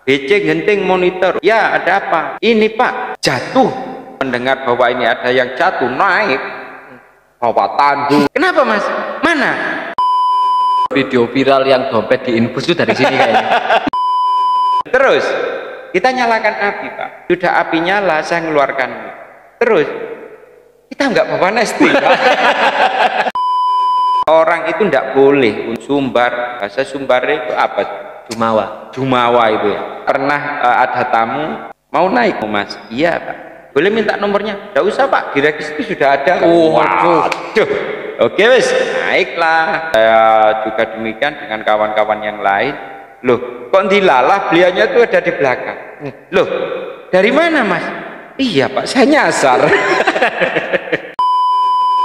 BC genting monitor. Ya, ada apa? Ini Pak, jatuh. Mendengar bahwa ini ada yang jatuh, naik bawa tandu. Kenapa Mas? Mana? Video viral yang dompet diinfus itu dari sini kayaknya. Terus kita nyalakan api Pak. Sudah api nyala, saya ngeluarkan. Terus kita nggak bawa nesting Pak. Orang itu nggak boleh sumbar. Bahasa Sumbar itu apa? Jumawa itu ya. Pernah ada tamu mau naik Mas. Iya Pak, boleh minta nomornya? Nggak usah Pak, di registrasi sudah ada. Waduh. Oke wes, naiklah. Saya juga demikian dengan kawan-kawan yang lain. Loh, kok dilalah beliaunya itu ada di belakang. Loh, dari mana Mas? Iya Pak, saya nyasar.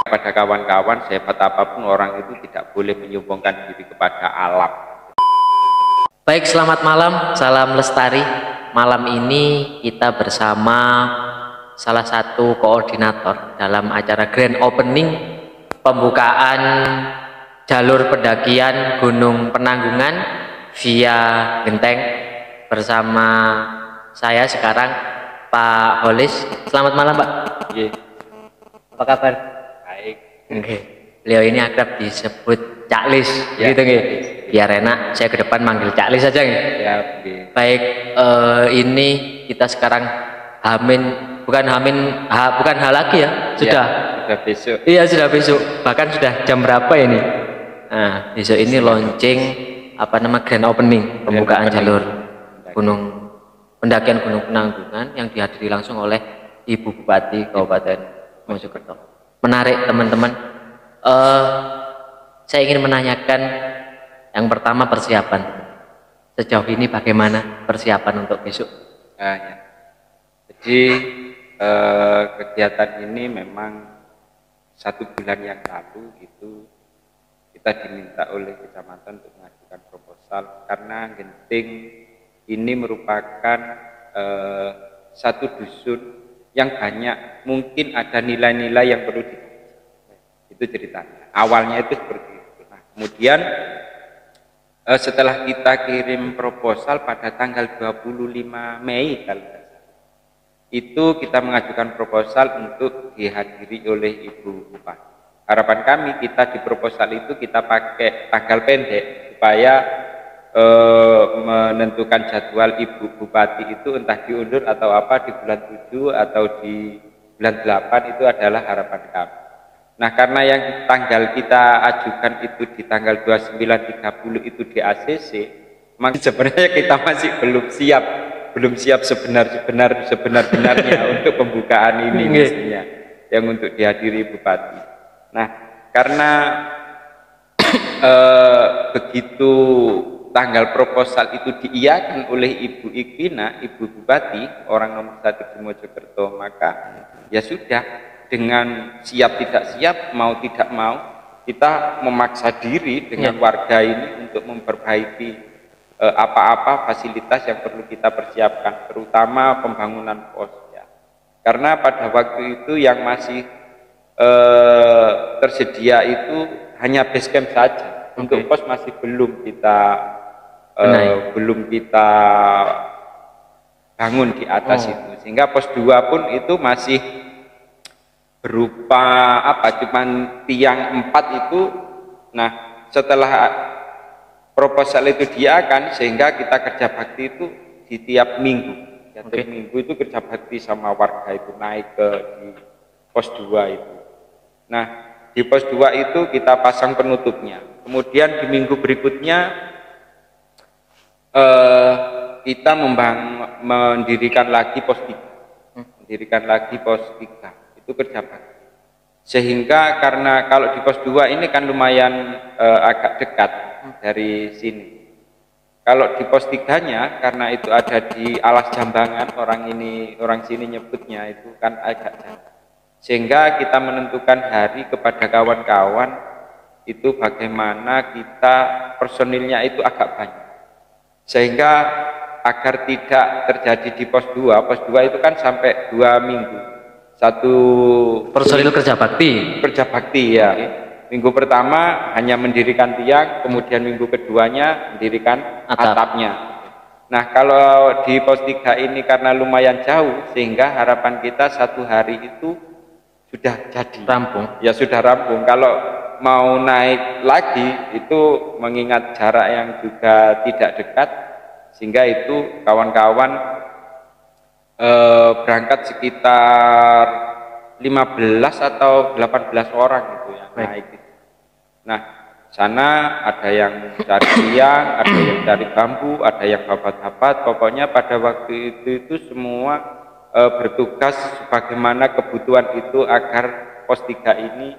Pada kawan-kawan, sehebat apapun orang itu tidak boleh menyombongkan diri kepada alam. Baik, selamat malam, salam lestari. Malam ini kita bersama salah satu koordinator dalam acara grand opening pembukaan jalur pendakian Gunung Penanggungan via Genteng bersama saya sekarang Pak Holis. Selamat malam Pak. Yeah. Apa kabar? Baik. Oke. Beliau ini akrab disebut Cak Lis, Ya, gitu nggih. Biar enak, saya ke depan manggil Cak Lis saja nggih. Ya, okay. Baik, ini kita sekarang bukan H lagi ya, sudah. Ya, sudah besok. Iya, sudah besok. Bahkan sudah jam berapa ini? Nah, besok ini launching grand opening pembukaan jalur pendakian Gunung Penanggungan yang dihadiri langsung oleh Ibu Bupati Kabupaten Mojokerto. Menarik teman-teman. Saya ingin menanyakan yang pertama persiapan. Sejauh ini bagaimana persiapan untuk besok? Ya. Jadi kegiatan ini memang 1 bulan yang lalu itu kita diminta oleh kecamatan untuk mengajukan proposal karena Genting ini merupakan satu dusun yang banyak mungkin ada nilai-nilai yang perlu itu ceritanya. Awalnya itu seperti itu. Nah, kemudian setelah kita kirim proposal pada tanggal 25 Mei itu kita mengajukan proposal untuk dihadiri oleh Ibu Bupati. Harapan kami kita di proposal itu kita pakai tanggal pendek supaya menentukan jadwal Ibu Bupati itu entah diundur atau apa di bulan 7 atau di bulan 8 itu adalah harapan kami. Nah, karena yang tanggal kita ajukan itu di tanggal 29-30 itu di ACC, maka sebenarnya kita masih belum siap sebenar-benarnya untuk pembukaan ini mestinya yang untuk dihadiri Bupati. Nah, karena begitu tanggal proposal itu diiyakan oleh Ibu Ikwina, Ibu Bupati, orang nomor 1 di Mojokerto, maka ya sudah, dengan siap tidak siap, mau tidak mau, kita memaksa diri dengan warga ini untuk memperbaiki apa-apa fasilitas yang perlu kita persiapkan, terutama pembangunan pos. Ya. Karena pada waktu itu yang masih tersedia itu hanya base camp saja. Untuk pos masih belum kita bangun di atas itu, sehingga pos 2 pun itu masih berupa cuman tiang 4 itu. Nah, setelah proposal itu diakan, sehingga kita kerja bakti itu di tiap minggu. Tiap minggu itu kerja bakti sama warga itu naik di pos 2 itu. Nah, di pos 2 itu kita pasang penutupnya. Kemudian di minggu berikutnya kita mendirikan lagi pos 3. Itu kerja bakti. Sehingga karena kalau di pos 2 ini kan lumayan agak dekat dari sini. Kalau di pos 3-nya karena itu ada di Alas Jambangan, orang sini nyebutnya itu kan agak jauh. Sehingga kita menentukan hari kepada kawan-kawan itu bagaimana kita personilnya itu agak banyak. Sehingga agar tidak terjadi di pos 2 itu kan sampai 2 minggu. Satu personil kerja bakti ya. Minggu pertama hanya mendirikan tiang, kemudian minggu keduanya mendirikan atapnya. Nah, kalau di pos 3 ini karena lumayan jauh, sehingga harapan kita 1 hari itu sudah jadi. Rampung. Ya sudah rampung. Kalau mau naik lagi itu mengingat jarak yang juga tidak dekat, sehingga itu kawan-kawan berangkat sekitar 15 atau 18 orang gitu ya naik. Nah, sana ada yang cari tiang, ada yang cari bambu, ada yang babat-babat. Pokoknya pada waktu itu semua bertugas sebagaimana kebutuhan itu agar pos 3 ini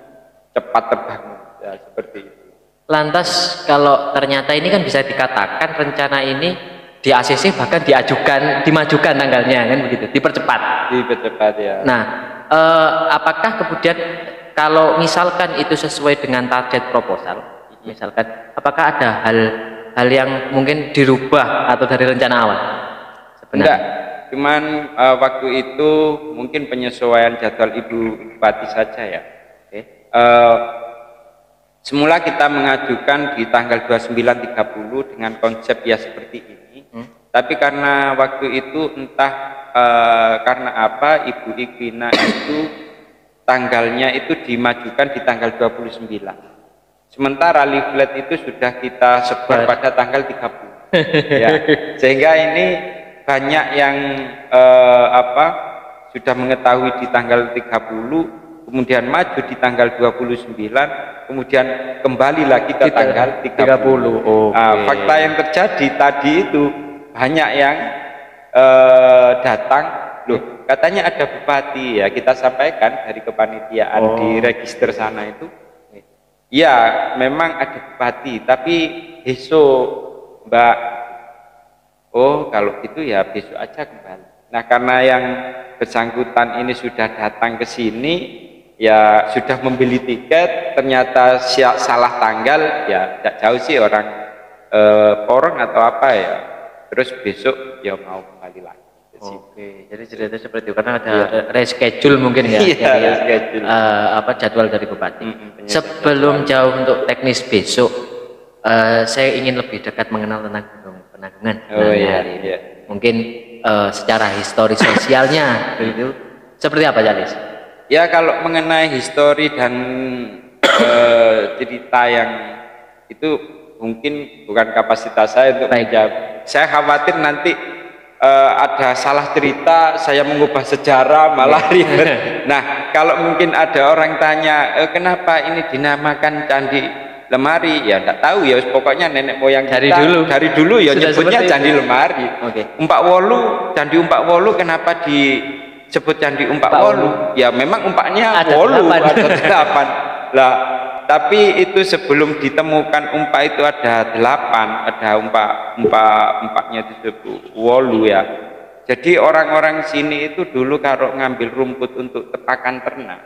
cepat terbangun ya, seperti itu. Lantas kalau ternyata ini kan bisa dikatakan rencana ini di ACC bahkan dimajukan tanggalnya kan begitu, dipercepat ya. Nah, apakah kemudian kalau misalkan itu sesuai dengan target proposal, misalkan apakah ada hal yang mungkin dirubah atau dari rencana awal? Enggak, cuman waktu itu mungkin penyesuaian jadwal Ibu Bupati saja ya. Semula kita mengajukan di tanggal 29-30 dengan konsep ya seperti ini. Tapi karena waktu itu entah karena apa Ibu Ikwina itu tanggalnya itu dimajukan di tanggal 29. Sementara leaflet itu sudah kita sebar pada tanggal 30. Ya, sehingga ini banyak yang sudah mengetahui di tanggal 30, kemudian maju di tanggal 29, kemudian kembali lagi ke tanggal 30. Nah, fakta yang terjadi tadi itu banyak yang datang, loh katanya ada bupati ya, kita sampaikan dari kepanitiaan di register sana itu, ya memang ada bupati, tapi besok Mbak. Oh kalau gitu ya besok aja kembali. Nah karena yang bersangkutan ini sudah datang ke sini, ya sudah membeli tiket, ternyata salah tanggal, ya tidak jauh sih orang porong atau apa ya, terus besok ya mau kembali lagi. Oke, jadi ceritanya seperti itu karena ada reschedule mungkin ya, jadwal dari bupati. Sebelum jauh untuk teknis besok, saya ingin lebih dekat mengenal tentang Gunung Penanggungan. Mungkin secara histori sosialnya begitu seperti apa Jalis? Ya kalau mengenai histori dan cerita yang itu mungkin bukan kapasitas saya untuk menjawab. Saya khawatir nanti ada salah cerita, saya mengubah sejarah malah ribet. Nah kalau mungkin ada orang tanya kenapa ini dinamakan Candi Lemari, ya enggak tahu ya, pokoknya nenek moyang kita dari dulu ya nyebutnya Candi Lemari. Umpak Wolu, Candi Umpak Wolu kenapa disebut Candi Umpak Wolu? Ya memang umpaknya Wolu ada 8 lah, tapi itu sebelum ditemukan umpak itu ada 8, ada umpaknya disebut Wolu ya. Jadi orang-orang sini itu dulu kalau ngambil rumput untuk tepakan ternak,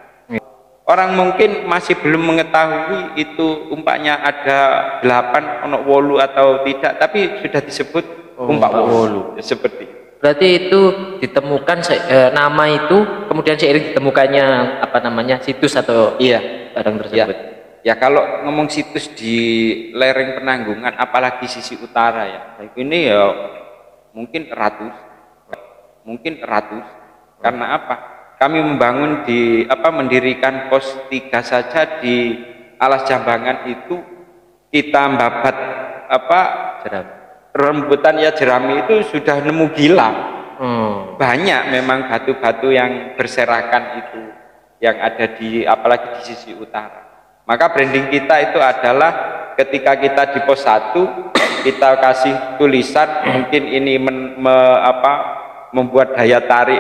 orang mungkin masih belum mengetahui itu umpaknya ada 8 ono wolu atau tidak, tapi sudah disebut umpak wolu seperti. Berarti itu ditemukan nama itu kemudian seiring ditemukannya situs atau barang tersebut. Ya kalau ngomong situs di lereng Penanggungan, apalagi sisi utara ya, ini ya mungkin ratus. Karena apa? Kami membangun mendirikan pos 3 saja di Alas Jambangan itu kita membabat rembutan ya jerami itu sudah nemu gilang. Banyak memang batu-batu yang berserakan itu yang ada di apalagi di sisi utara. Maka branding kita itu adalah ketika kita di pos 1 kita kasih tulisan, mungkin ini membuat daya tarik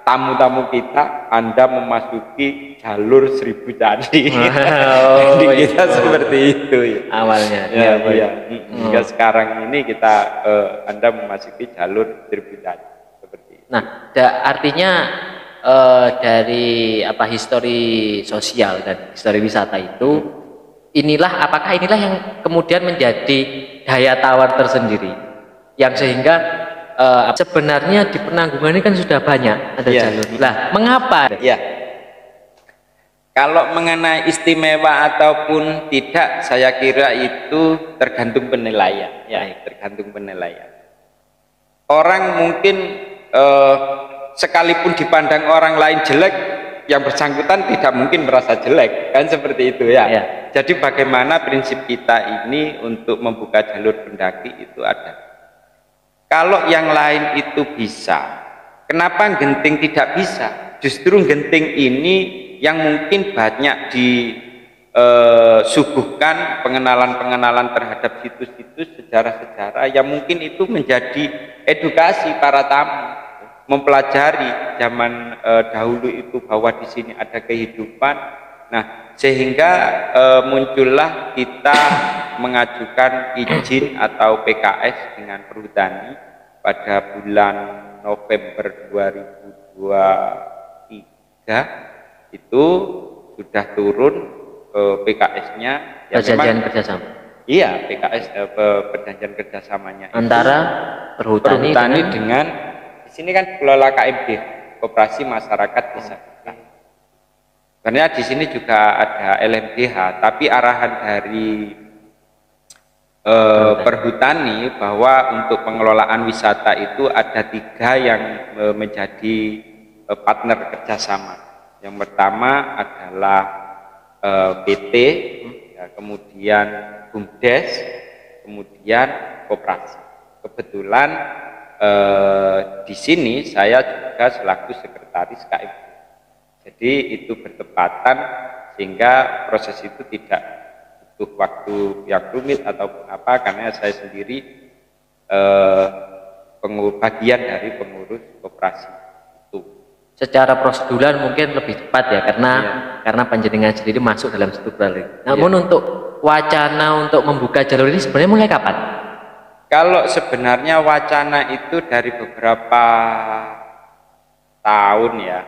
tamu-tamu kita, Anda memasuki jalur 1000 candi. Kita seperti itu ya. Awalnya. Hingga sekarang ini kita Anda memasuki jalur 1000 candi seperti itu. Nah, artinya dari histori sosial dan histori wisata itu, apakah inilah yang kemudian menjadi daya tawar tersendiri, yang sehingga sebenarnya di Penanggungan ini kan sudah banyak ada jalur. Lah, mengapa? Ya. Kalau mengenai istimewa ataupun tidak, saya kira itu tergantung penilaian. Ya, tergantung penilaian. orang mungkin sekalipun dipandang orang lain jelek, yang bersangkutan tidak mungkin merasa jelek, kan seperti itu ya. Jadi bagaimana prinsip kita ini untuk membuka jalur pendaki itu ada. Kalau yang lain itu bisa, kenapa Genting tidak bisa? Justru Genting ini yang mungkin banyak disuguhkan pengenalan-pengenalan terhadap situs-situs sejarah-sejarah yang mungkin itu menjadi edukasi para tamu, mempelajari zaman dahulu itu bahwa di sini ada kehidupan. Nah, sehingga muncullah kita mengajukan izin atau PKS dengan Perhutani pada bulan November 2023 itu sudah turun PKS-nya ya, perjanjian kerjasama. Iya, PKS perjanjian kerjasamanya antara Perhutani dengan di sini kan kelola KMD, Koperasi Masyarakat Desa. Karena di sini juga ada LMDH, tapi arahan dari Perhutani bahwa untuk pengelolaan wisata itu ada 3 yang menjadi partner kerjasama. Yang pertama adalah PT, ya, kemudian BUMDes, kemudian koperasi. Kebetulan di sini saya juga selaku sekretaris KMD. Jadi itu bertepatan sehingga proses itu tidak butuh waktu yang rumit ataupun apa, karena saya sendiri bagian dari pengurus koperasi itu. Secara prosedural mungkin lebih cepat ya, karena panjenengan sendiri masuk dalam struktural. Namun untuk wacana untuk membuka jalur ini sebenarnya mulai kapan? Kalau sebenarnya wacana itu dari beberapa tahun ya.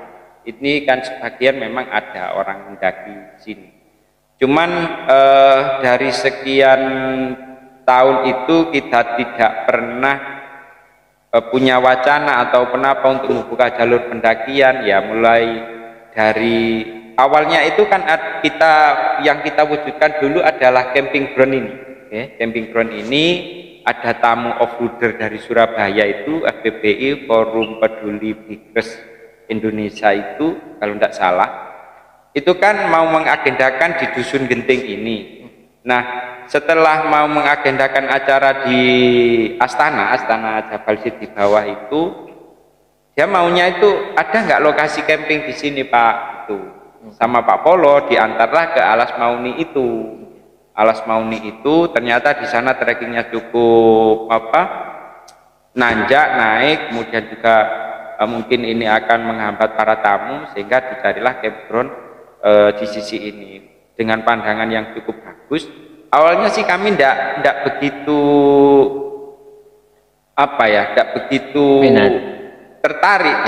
Ini kan sebagian memang ada orang mendaki sini. Cuman dari sekian tahun itu kita tidak pernah punya wacana atau apa untuk membuka jalur pendakian ya. Mulai dari awalnya itu kan yang kita wujudkan dulu adalah camping ground ini. Camping ground ini ada tamu off-roader dari Surabaya itu FPBI, Forum Peduli Bikers Indonesia itu kalau tidak salah, itu kan mau mengagendakan di Dusun Genting ini. Nah, setelah mau mengagendakan acara di Astana Jabal Sid di bawah itu, dia maunya itu ada nggak lokasi camping di sini Pak, itu sama Pak Polo diantarlah ke Alas Mauni itu. Alas Mauni itu ternyata di sana trekkingnya cukup nanjak, naik, kemudian juga mungkin ini akan menghambat para tamu, sehingga dicarilah campground di sisi ini dengan pandangan yang cukup bagus. Awalnya sih kami ndak begitu ndak begitu tertarik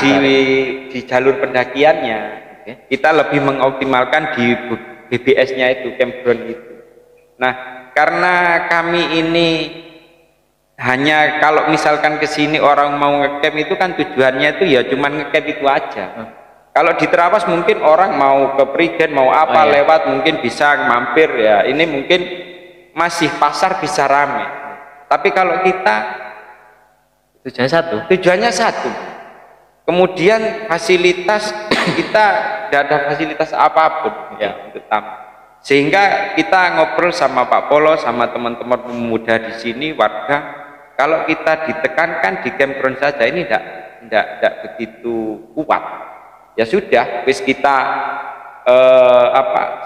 di jalur pendakiannya. Kita lebih mengoptimalkan di BBS-nya itu, campground itu. Nah, karena kami ini hanya kalau misalkan ke sini orang mau ngecamp itu kan tujuannya itu ya cuman ngecamp itu aja. Kalau di Trawas mungkin orang mau ke Prigen mau lewat mungkin bisa mampir ya. Ini mungkin masih pasar bisa rame. Tapi kalau kita tujuannya satu. Kemudian fasilitas kita tidak ada fasilitas apapun ya untuk tamu. Sehingga kita ngobrol sama Pak Polo sama teman-teman pemuda di sini, warga, kalau kita ditekankan di campground saja ini tidak begitu kuat. Ya sudah, wis kita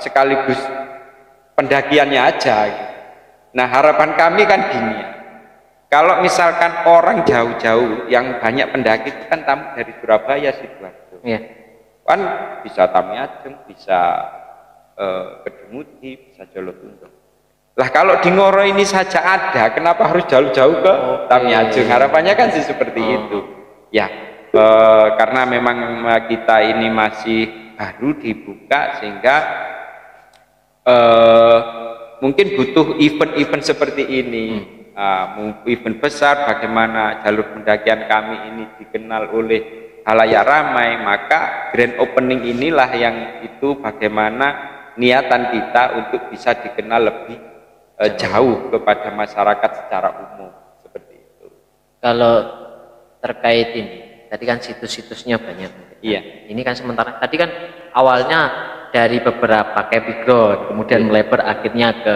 sekaligus pendakiannya aja. Gitu. Nah, harapan kami kan gini ya. Kalau misalkan orang jauh-jauh yang banyak pendaki itu kan tamu dari Surabaya, Sidoarjo. Kan bisa Tamiajeng, bisa Kedungudi, bisa Jolotundo. Lah kalau di Ngoro ini saja ada, kenapa harus jauh-jauh ke Tamiajeng? Harapannya kan sih seperti itu. Ya, karena memang kita ini masih baru dibuka, sehingga mungkin butuh event-event seperti ini. Event besar, bagaimana jalur pendakian kami ini dikenal oleh halayak ramai, maka grand opening inilah yang itu bagaimana niatan kita untuk bisa dikenal lebih jauh kepada masyarakat secara umum, seperti itu. Kalau terkait ini. Tadi kan situs-situsnya banyak. Iya. Ini kan sementara tadi kan awalnya dari beberapa campground, kemudian melebar akhirnya ke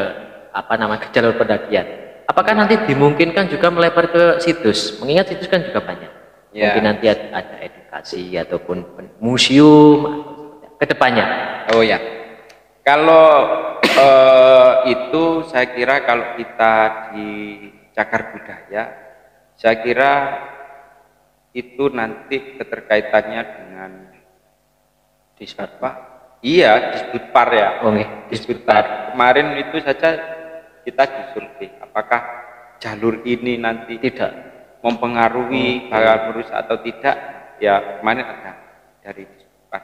ke jalur pendakian. Apakah nanti dimungkinkan juga melebar ke situs? Mengingat situs kan juga banyak. Mungkin nanti ada edukasi ataupun museum ke depannya. Oh ya. Kalau itu saya kira kalau kita di Cagar Budaya, saya kira itu nanti keterkaitannya dengan Disbudpar. Iya, Disbudpar ya. Disbudpar. Kemarin itu saja kita disurvei apakah jalur ini nanti tidak mempengaruhi bakal merusak atau tidak. Ya, kemarin ada dari Disbudpar.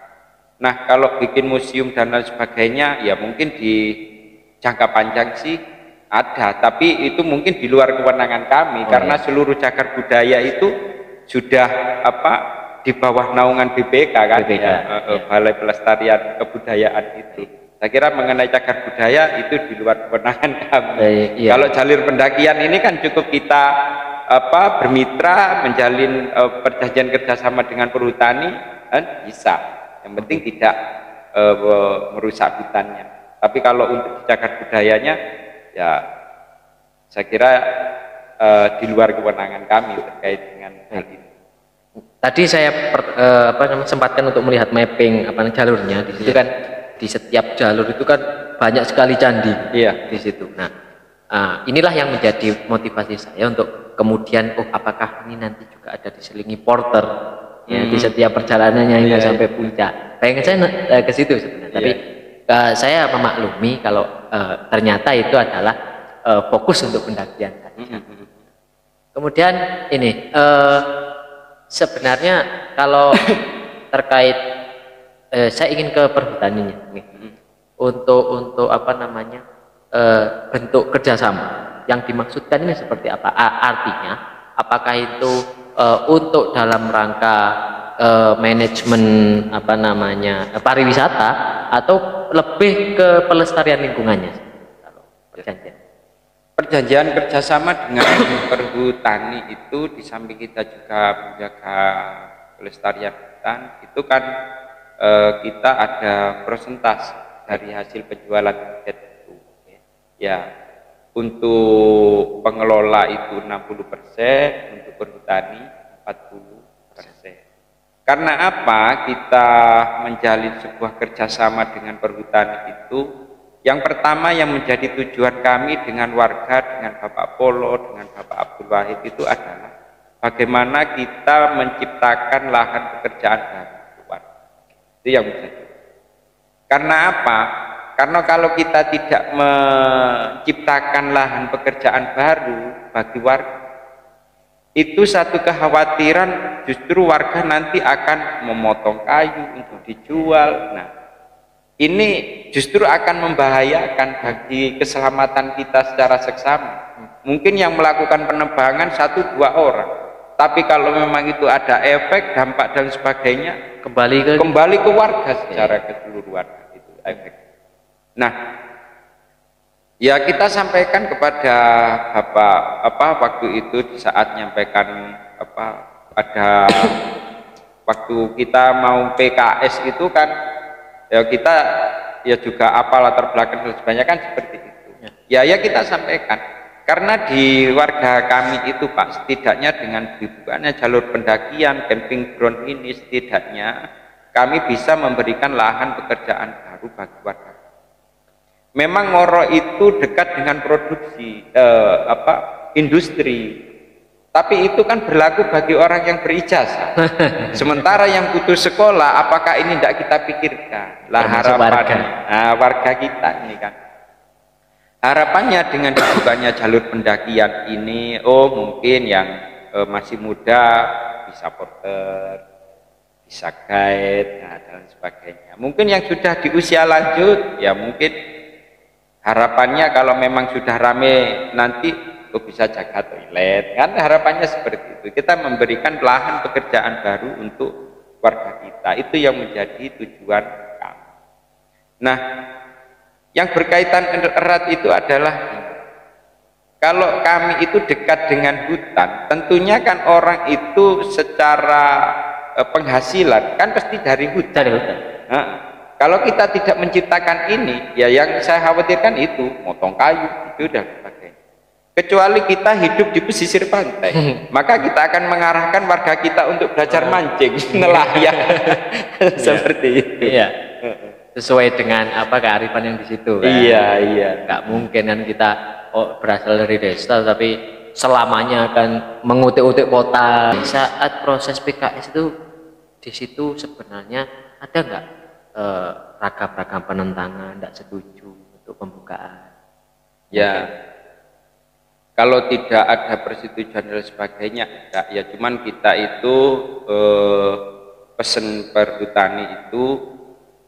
Nah, kalau bikin museum dan lain sebagainya, ya mungkin di jangka panjang sih ada, tapi itu mungkin di luar kewenangan kami karena seluruh cagar budaya itu sudah di bawah naungan BPK kan, Balai Pelestarian Kebudayaan itu. Saya kira mengenai cagar budaya itu di luar kewenangan kami. Kalau jalur pendakian ini kan cukup kita bermitra, menjalin perjanjian kerjasama dengan perhutani, kan bisa. Yang penting tidak merusak hutannya. Tapi kalau untuk di cagar budayanya, ya saya kira di luar kewenangan kami terkait dengan hal ini. Tadi saya sempatkan untuk melihat mapping jalurnya di situ kan, di setiap jalur itu kan banyak sekali candi di situ. Nah, inilah yang menjadi motivasi saya untuk kemudian apakah ini nanti juga ada diselingi porter ya di setiap perjalanannya hingga sampai puncak. Pengen saya ke situ sebenarnya. Tapi saya memaklumi kalau ternyata itu adalah fokus untuk pendakian tadi. Kemudian ini sebenarnya kalau terkait saya ingin ke perhutaninya untuk bentuk kerjasama yang dimaksudkan ini seperti apa? Artinya apakah itu untuk dalam rangka manajemen pariwisata atau lebih ke pelestarian lingkungannya? Perjanjian kerjasama dengan perhutani itu di samping kita juga menjaga pelestarian hutan, itu kan kita ada persentase dari hasil penjualan tiket itu. Ya, untuk pengelola itu 60%, untuk perhutani 40%. Karena apa kita menjalin sebuah kerjasama dengan perhutani itu? Yang pertama yang menjadi tujuan kami dengan warga, dengan Bapak Polo, dengan Bapak Abdul Wahid itu adalah bagaimana kita menciptakan lahan pekerjaan baru. Itu yang menjadi. Karena apa? Karena kalau kita tidak menciptakan lahan pekerjaan baru bagi warga, itu satu kekhawatiran justru warga nanti akan memotong kayu untuk dijual. Nah, ini justru akan membahayakan bagi keselamatan kita secara seksama. Mungkin yang melakukan penebangan 1-2 orang, tapi kalau memang itu ada efek, dampak dan sebagainya, kembali ke warga secara keseluruhan itu efek. Nah, ya kita sampaikan kepada Bapak waktu itu di saat menyampaikan ada waktu kita mau PKS itu kan. Ya kita ya juga latar belakang dan sebagainya kan seperti itu. Ya kita sampaikan karena di warga kami itu Pak, setidaknya dengan dibukaannya jalur pendakian camping ground ini setidaknya kami bisa memberikan lahan pekerjaan baru bagi warga. Memang Ngoro itu dekat dengan produksi industri. Tapi itu kan berlaku bagi orang yang berijazah. Sementara yang putus sekolah, apakah ini tidak kita pikirkan? Lah harapannya, warga kita ini kan. Harapannya dengan dibukanya jalur pendakian ini, mungkin yang masih muda bisa porter, bisa guide, dan sebagainya. Mungkin yang sudah di usia lanjut, ya mungkin harapannya kalau memang sudah rame nanti bisa jaga toilet, kan harapannya seperti itu. Kita memberikan lahan pekerjaan baru untuk warga kita, itu yang menjadi tujuan kami. Nah, yang berkaitan erat itu adalah Kalau kami itu dekat dengan hutan, tentunya kan orang itu secara penghasilan kan pasti dari hutan. Dari hutan. Nah, kalau kita tidak menciptakan ini, ya yang saya khawatirkan itu motong kayu itu udah pakai. Kecuali kita hidup di pesisir pantai, maka kita akan mengarahkan warga kita untuk belajar mancing, nelayan, seperti itu. Iya. Sesuai dengan apa kearifan yang di situ. Kan? Iya, iya. Nggak mungkin kan kita berasal dari desa tapi selamanya akan mengutik-utik kota. Saat proses PKS itu di situ sebenarnya ada nggak ragam-ragam penentangan, nggak setuju untuk pembukaan? Ya, kalau tidak ada persetujuan dan sebagainya, enggak. Ya cuman kita itu pesen perhutani itu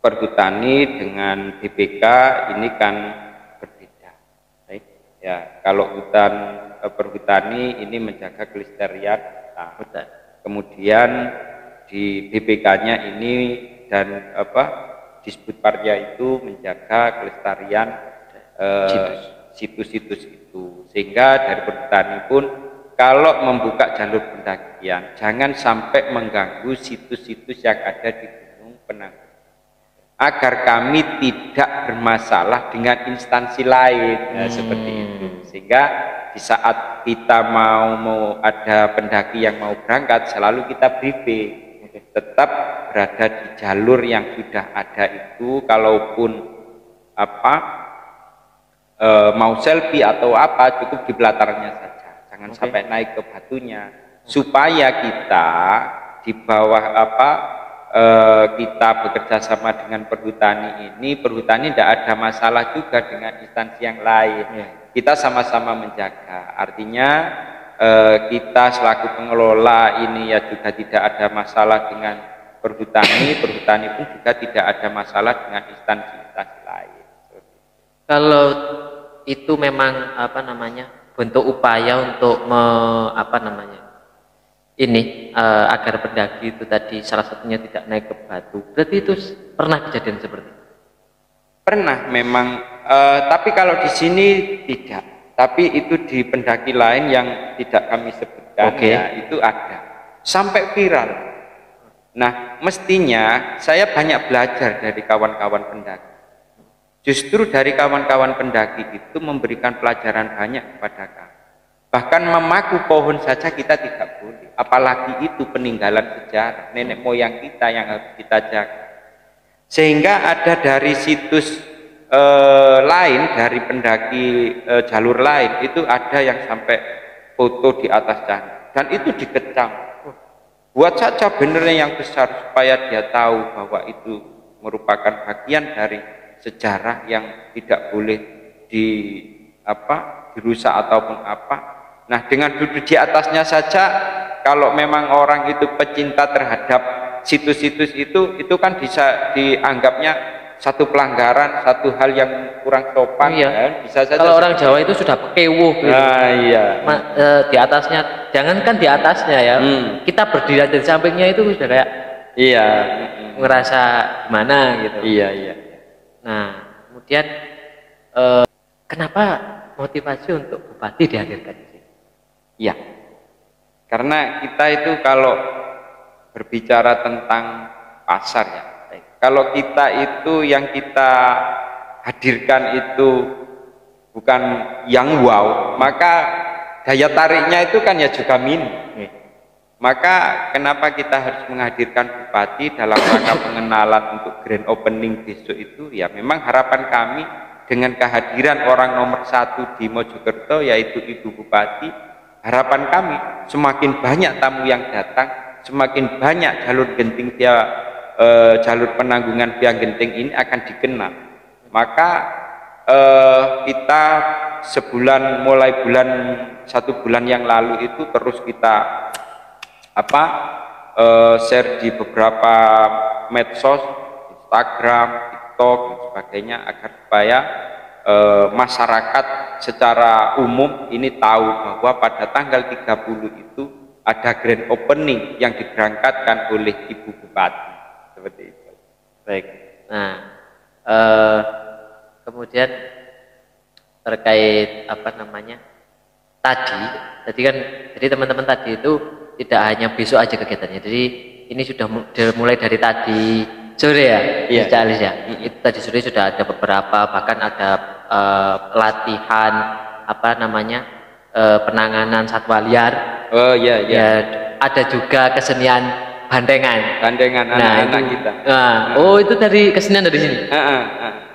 perhutani dengan BPK ini kan berbeda. Baik. Ya, kalau hutan perhutani ini menjaga kelestarian hutan. Kemudian di BPK-nya ini dan Disbud Parya itu menjaga kelestarian situs-situs itu, sehingga dari perhutani pun kalau membuka jalur pendakian jangan sampai mengganggu situs-situs yang ada di Gunung Penanggungan, agar kami tidak bermasalah dengan instansi lain, seperti itu. Sehingga di saat kita mau ada pendaki yang mau berangkat, selalu kita briefing, tetap berada di jalur yang sudah ada itu. Kalaupun mau selfie atau apa, cukup di belakangnya saja, jangan sampai naik ke batunya, supaya kita di bawah kita bekerja sama dengan perhutani ini, perhutani tidak ada masalah juga dengan instansi yang lain. Kita sama-sama menjaga, artinya kita selaku pengelola ini ya juga tidak ada masalah dengan perhutani, perhutani pun juga tidak ada masalah dengan instansi-instansi lain. Kalau itu memang bentuk upaya untuk agar pendaki itu tadi salah satunya tidak naik ke batu, berarti itu pernah kejadian seperti itu? Pernah memang, tapi kalau di sini tidak. Tapi itu di pendaki lain yang tidak kami sebutkan, ya itu ada. Sampai viral. Nah, mestinya saya banyak belajar dari kawan-kawan pendaki. Justru dari kawan-kawan pendaki itu memberikan pelajaran banyak kepada kami. Bahkan memaku pohon saja kita tidak boleh. Apalagi itu peninggalan sejarah nenek moyang kita yang harus kita jaga. Sehingga ada dari situs lain, dari pendaki jalur lain itu ada yang sampai foto di atas candi, dan itu dikecam. Buat saja benernya yang besar supaya dia tahu bahwa itu merupakan bagian dari sejarah yang tidak boleh dirusak ataupun apa. Nah, dengan duduk di atasnya saja, kalau memang orang itu pecinta terhadap situs-situs itu kan bisa dianggapnya satu pelanggaran, satu hal yang kurang sopan. Kan? Bisa saja. Kalau orang Jawa itu sudah pekewuh gitu. Iya. Di atasnya, jangankan di atasnya ya, kita berdiri di sampingnya itu sudah kayak ngerasa gimana gitu. Iya. Nah, kemudian kenapa motivasi untuk Bupati dihadirkan di sini? Iya, karena kita itu kalau berbicara tentang pasar ya, kalau kita itu yang kita hadirkan itu bukan yang wow, maka daya tariknya itu kan ya juga minim. Maka kenapa kita harus menghadirkan Bupati dalam rangka pengenalan untuk grand opening besok itu? Ya memang harapan kami dengan kehadiran orang nomor 1 di Mojokerto, yaitu Ibu Bupati, harapan kami semakin banyak tamu yang datang, semakin banyak jalur genting jalur penanggungan Biang Genting ini akan dikenal. Maka kita mulai 1 bulan yang lalu itu terus kita share di beberapa medsos, Instagram, TikTok dan sebagainya, agar supaya masyarakat secara umum ini tahu bahwa pada tanggal 30 itu ada grand opening yang diberangkatkan oleh Ibu Bupati. Seperti itu. Baik. Nah, kemudian terkait tadi, jadi teman-teman tadi itu tidak hanya besok aja kegiatannya. Jadi ini sudah mulai dari tadi sore ya, Iya. Alis ya. Itu tadi sore sudah ada beberapa, bahkan ada latihan apa namanya penanganan satwa liar. Oh iya. Ya, ada juga kesenian bandengan. Bandengan anak-anak kita. Oh itu dari kesenian dari sini.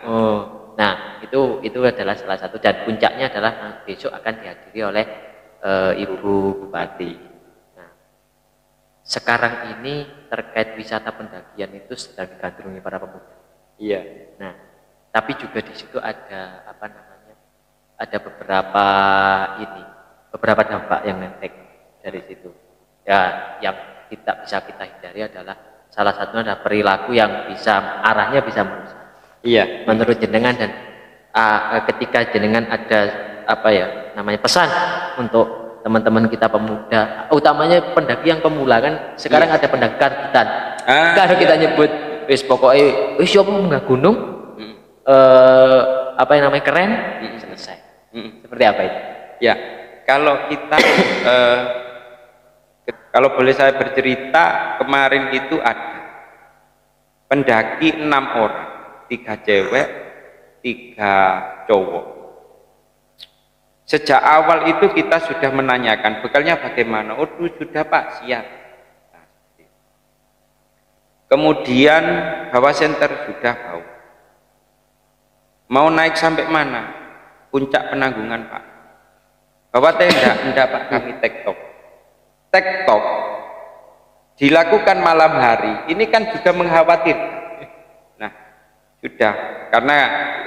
Oh, nah itu adalah salah satu, dan puncaknya adalah besok akan dihadiri oleh Ibu Bupati. Nah, sekarang ini terkait wisata pendakian itu sedang digandrungi para pemuda. Iya. Nah, tapi juga di situ ada apa namanya? Ada beberapa dampak yang efek dari situ. Ya, yang bisa kita hindari adalah salah satunya adalah perilaku yang arahnya bisa merusak. Iya. Menurut jenengan, dan ketika jenengan ada apa ya namanya pesan untuk teman-teman kita pemuda, utamanya pendaki yang pemula kan sekarang ada pendaki karbitan. Kalau kita nyebut wis pokoknya wis siapa nggak gunung apa yang namanya keren selesai. Seperti apa itu? Ya, kalau kita kalau boleh saya bercerita, kemarin itu ada pendaki 6 orang, 3 cewek, 3 cowok. Sejak awal itu kita sudah menanyakan bekalnya bagaimana. Oh sudah Pak, siap. Kemudian bawa senter sudah bawa. Mau naik sampai mana? Puncak Penanggungan Pak. Bawa tenda, enggak Pak, kami tektok. Tektok dilakukan malam hari. Ini kan juga mengkhawatirkan. Nah, sudah, karena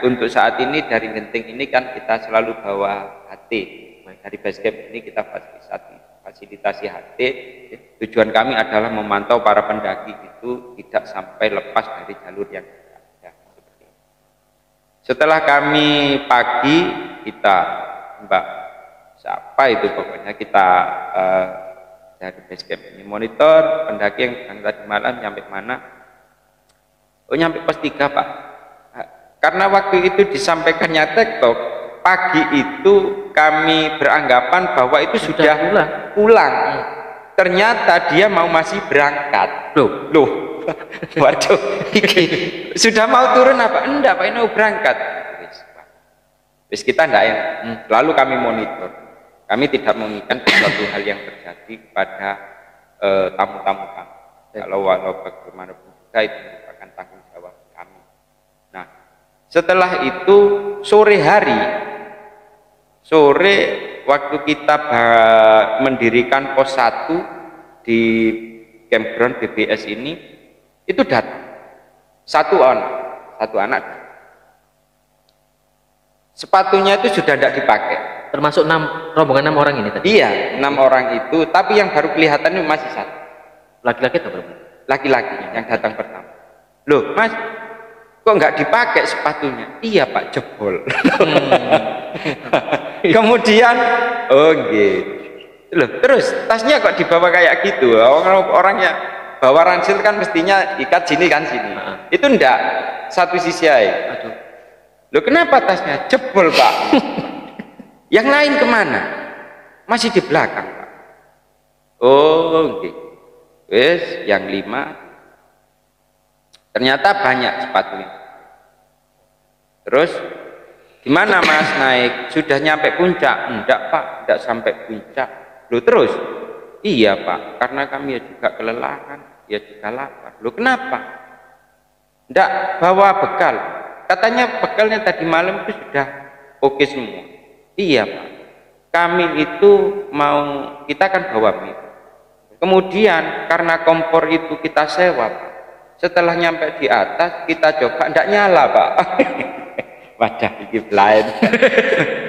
untuk saat ini dari Genting ini kan kita selalu bawa HT. Dari basecamp ini kita fasilitasi HT. Tujuan kami adalah memantau para pendaki itu tidak sampai lepas dari jalur yang ada. Setelah kami pagi, kita Mbak siapa itu pokoknya kita dari basecamp ini monitor pendaki yang tadi malam nyampe mana. Oh nyampe pos 3 Pak. Karena waktu itu disampaikannya tektok, pagi itu kami beranggapan bahwa itu sudah pulang. Ternyata dia masih berangkat. Loh. Waduh, sudah mau turun apa? Enggak Pak, ini mau berangkat. Wis kita enggak ya. Lalu kami monitor. Kami tidak menginginkan sesuatu hal yang terjadi pada tamu-tamu kami. Kalau bagaimanapun juga itu merupakan tanggung jawab kami. Nah, setelah itu sore waktu kita mendirikan pos 1 di campground BBS ini, itu datang satu anak. Sepatunya itu sudah tidak dipakai. Termasuk rombongan 6 orang ini tadi? Iya, 6 orang itu, tapi yang baru kelihatan itu masih 1. Laki-laki atau perempuan? Laki-laki yang datang pertama. Loh Mas, kok nggak dipakai sepatunya? Iya Pak, jebol. Kemudian, oh gitu. Loh, terus tasnya kok dibawa kayak gitu? Orangnya bawa ransel kan mestinya ikat sini kan sini. Itu enggak, satu sisi aja. Aduh. Loh kenapa tasnya? Jebol Pak. Yang lain kemana? Masih di belakang Pak. Oh gitu. Wes, yang 5 ternyata banyak sepatunya. Terus gimana Mas naik? Sudah nyampe puncak? Enggak Pak, enggak sampai puncak. Loh terus? Iya Pak, karena kami juga kelelahan, ya juga lapar. Loh kenapa? Enggak bawa bekal. Katanya bekalnya tadi malam itu sudah oke semua. Iya Pak, kami itu kita kan bawa mie. Kemudian karena kompor itu kita sewa Pak. Setelah nyampe di atas kita coba, enggak nyala Pak. Wadah iki blind.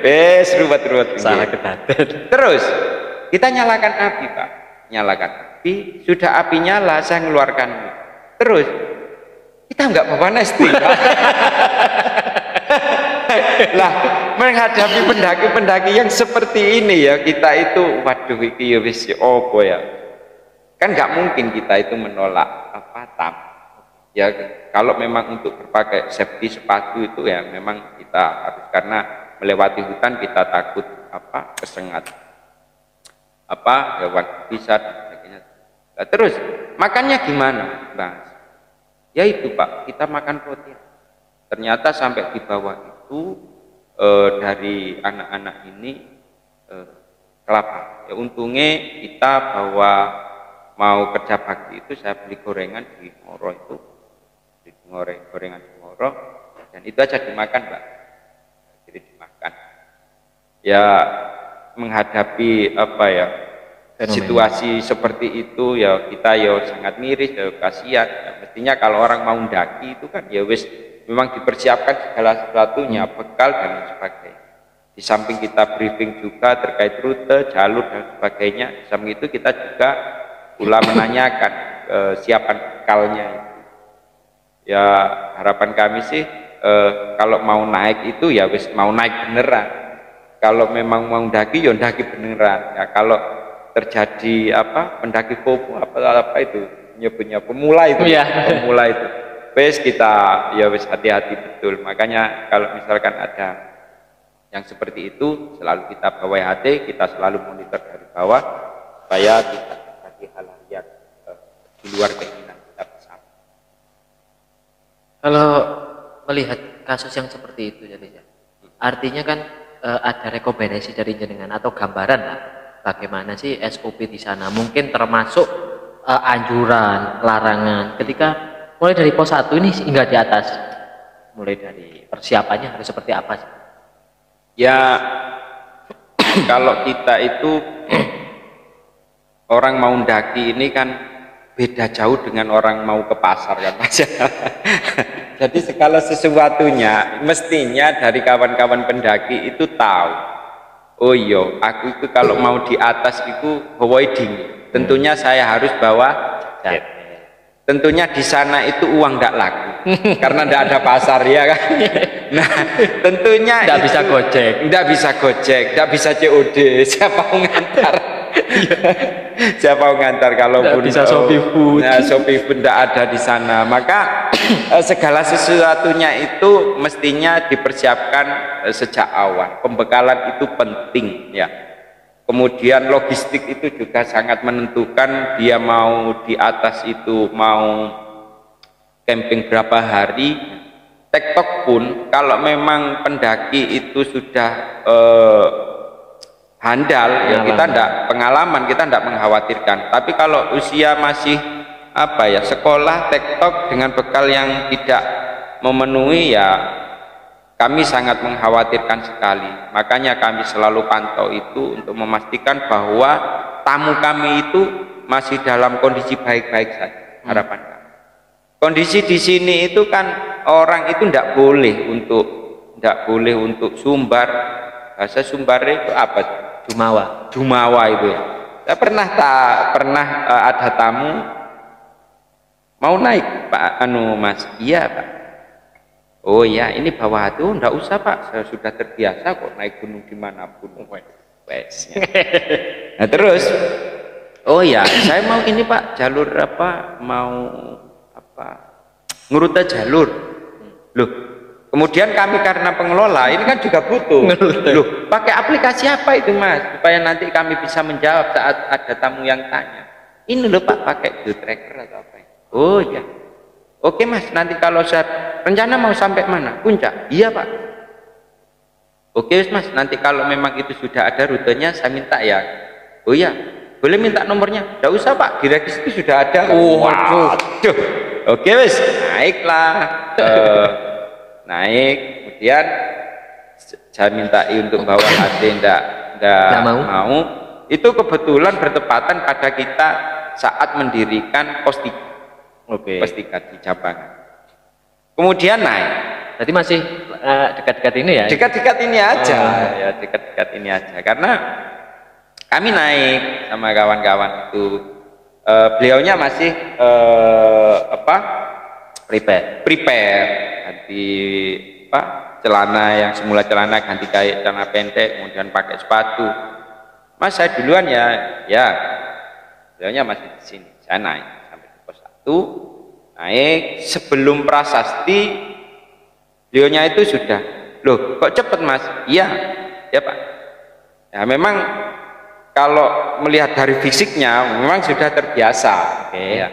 Wes ruwet-ruwet. Salah kedaten. Terus kita nyalakan api Pak. Nyalakan api, sudah api nyala saya ngeluarkan mie. Terus kita enggak bawa nesti Pak. Lah menghadapi pendaki-pendaki yang seperti ini ya, kita itu waduh iki ya wis opo ya. Kan nggak mungkin kita itu menolak tam. Ya kalau memang untuk berpakai safety sepatu itu ya memang kita harus, karena melewati hutan kita takut kesengat hewan bisa dan sebagainya. Nah, terus makannya gimana, Mas? Ya itu Pak, kita makan protein. Ternyata sampai di bawah itu dari anak-anak ini kelapa. Ya untungnya kita bawa mau kerja bakti itu saya beli gorengan di Ngoro itu, gorengan di Ngoro, dan itu aja dimakan Pak. Jadi dimakan. Ya menghadapi situasi seperti itu ya kita ya sangat miris, ya kasihan. Ya, mestinya kalau orang mau mendaki itu kan ya wis memang dipersiapkan segala sesuatunya, bekal dan lain sebagainya. Di samping kita briefing juga terkait rute, jalur dan sebagainya, di samping itu kita juga pula menanyakan kesiapan bekalnya. Ya harapan kami sih kalau mau naik itu ya wis mau naik beneran. Kalau memang mau mendaki ya mendaki beneran. Ya kalau terjadi pendaki FOMO apa itu nyebutnya pemula itu, pemula itu. Wes kita ya wes hati-hati betul. Makanya kalau misalkan ada yang seperti itu selalu kita bawa HT, kita selalu monitor dari bawah supaya kita terjadi hal-hal yang di luar keinginan kita bersama. Kalau melihat kasus yang seperti itu jadi artinya kan ada rekomendasi dari jenengan atau gambaran lah bagaimana sih SOP di sana, mungkin termasuk anjuran, larangan ketika mulai dari pos 1 ini hingga di atas, mulai dari persiapannya harus seperti apa sih? Ya kalau kita itu orang mau mendaki ini kan beda jauh dengan orang mau ke pasar kan Mas. Jadi segala sesuatunya mestinya dari kawan-kawan pendaki itu tahu. Oh iya, aku itu kalau mau di atas itu avoiding. Tentunya saya harus bawa jaket. Tentunya di sana itu uang tidak laku karena tidak ada pasar ya kan. Nah tentunya tidak bisa gojek, tidak bisa COD. Siapa mau ngantar? Siapa mau ngantar kalaupun bisa Shopee Food. Nah, Shopee Food tidak ada di sana. Maka segala sesuatunya itu mestinya dipersiapkan sejak awal. Pembekalan itu penting ya. Kemudian logistik itu juga sangat menentukan dia mau di atas itu mau camping berapa hari. TikTok pun kalau memang pendaki itu sudah handal ya kita tidak pengalaman, kita tidak mengkhawatirkan. Tapi kalau usia masih sekolah, TikTok dengan bekal yang tidak memenuhi ya kami sangat mengkhawatirkan sekali. Makanya kami selalu pantau itu untuk memastikan bahwa tamu kami itu masih dalam kondisi baik-baik saja. Harapan kami. Kondisi di sini itu kan orang itu tidak boleh untuk sumbar. Bahasa Sumbar itu apa? Jumawa itu ya. Saya pernah ada tamu mau naik Pak Mas. Iya Pak. Oh ya, ini bawah itu enggak usah Pak, saya sudah terbiasa kok naik gunung dimanapun. Wes. Nah terus, oh ya, saya mau ini Pak, jalur ngurute jalur. Loh, kemudian kami karena pengelola ini kan juga butuh. Loh, pakai aplikasi apa itu Mas, supaya nanti kami bisa menjawab saat ada tamu yang tanya. Ini loh Pak, pakai GeoTracker atau apa? Oh ya. Oke Mas, nanti kalau saya rencana mau sampai mana? Puncak? Iya Pak. Oke Mas, nanti kalau memang itu sudah ada rutenya saya minta ya. Oh iya, boleh minta nomornya? Tidak usah Pak, di regis itu sudah ada. Waduh. Oke Mas, naiklah. Naik, kemudian saya minta untuk bawa HT tidak mau. Itu kebetulan bertepatan pada kita saat mendirikan pos 3. Pos 3 di Jabangan. Kemudian naik. Jadi masih dekat-dekat ini ya? Dekat-dekat ini aja. Ya dekat-dekat ini aja. Karena kami naik sama kawan-kawan itu, beliaunya masih prepare ganti celana yang semula celana ganti kayak celana pendek, kemudian pakai sepatu. Mas saya duluan ya. Beliaunya masih di sini. Saya naik. Naik sebelum prasasti beliaunya itu sudah Loh, kok cepet Mas? Iya, ya Pak. Ya memang kalau melihat dari fisiknya memang sudah terbiasa. Ya.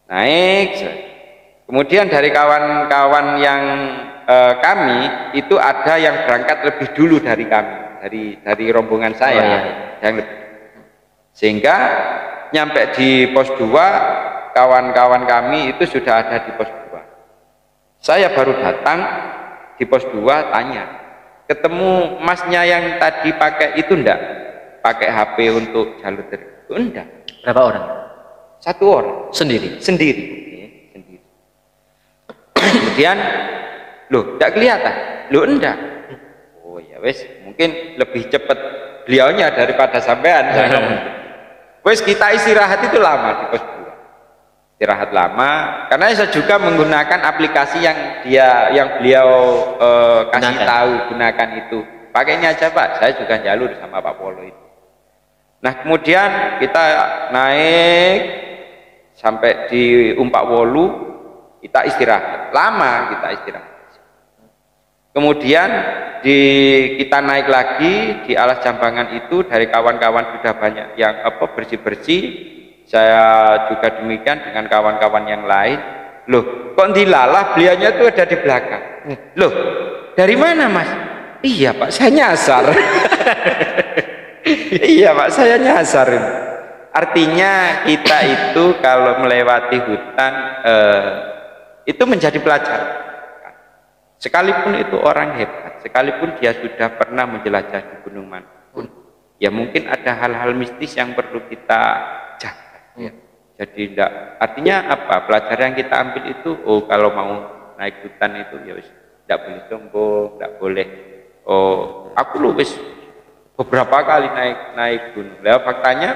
Naik. Kemudian dari kawan-kawan yang kami itu ada yang berangkat lebih dulu dari kami, dari rombongan saya, yang lebih. Sehingga nyampe di pos 2 kawan-kawan kami itu sudah ada di pos 2. Saya baru datang di pos 2 tanya, ketemu masnya yang tadi pakai itu enggak? Pakai HP untuk jalur tertentu? Enggak. Berapa orang? 1 orang. Sendiri? Sendiri. Kemudian, loh, enggak kelihatan? Loh, enggak. Oh ya wes, mungkin lebih cepat beliaunya daripada sampean. Wes, kita istirahat itu lama di pos 2. Istirahat lama, karena saya juga menggunakan aplikasi yang beliau kasih tahu gunakan itu. Pakainya aja Pak, saya juga jalur sama Pak Polo itu. Nah kemudian kita naik sampai di Umpak Wolu, kita istirahat, lama kita istirahat. Kemudian kita naik lagi di alas jambangan itu, dari kawan-kawan sudah banyak yang bersih-bersih, saya juga demikian dengan kawan-kawan yang lain. Loh, kok dilalah beliaunya itu ada di belakang. Loh, dari mana Mas? Iya Pak, saya nyasar. Iya Pak, saya nyasar. Artinya kita itu kalau melewati hutan itu menjadi pelajaran. Sekalipun itu orang hebat, sekalipun dia sudah pernah menjelajah di gunung manapun, ya mungkin ada hal-hal mistis yang perlu kita jaga. Ya. Jadi artinya apa? Pelajaran yang kita ambil itu, oh kalau mau naik hutan itu ya tidak boleh sombong, tidak boleh. Oh, aku lu wis beberapa kali naik gunung. Lah faktanya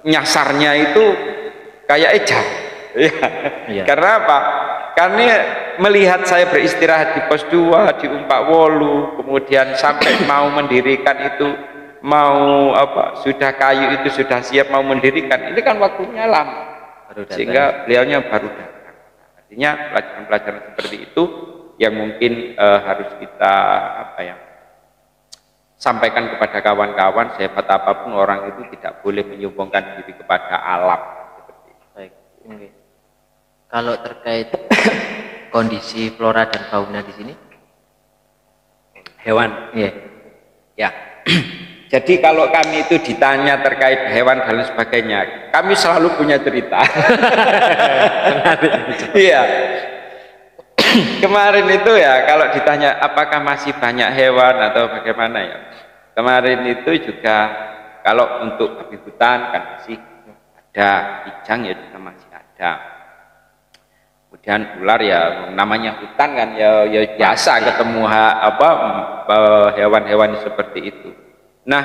nyasarnya itu kayak eja. Ya. Karena apa? Karena melihat saya beristirahat di pos 2 di Umpak Wolu, kemudian sampai mau mendirikan itu, mau sudah kayu itu sudah siap mau mendirikan, ini kan waktunya lama, sehingga beliaunya baru datang. Artinya pelajaran-pelajaran seperti itu yang mungkin harus kita sampaikan kepada kawan-kawan. Sehebat apapun orang itu tidak boleh menyombongkan diri kepada alam. Seperti itu. Baik. Kalau terkait kondisi flora dan fauna di sini, hewan, ya. Jadi kalau kami itu ditanya terkait hewan dan sebagainya, kami selalu punya cerita. Iya. Kemarin itu ya, kalau ditanya apakah masih banyak hewan atau bagaimana ya, kemarin itu juga kalau untuk babi hutan kan masih ada, kijang ya juga masih ada. Kemudian ular ya namanya hutan kan ya biasa ketemu hewan-hewan seperti itu. Nah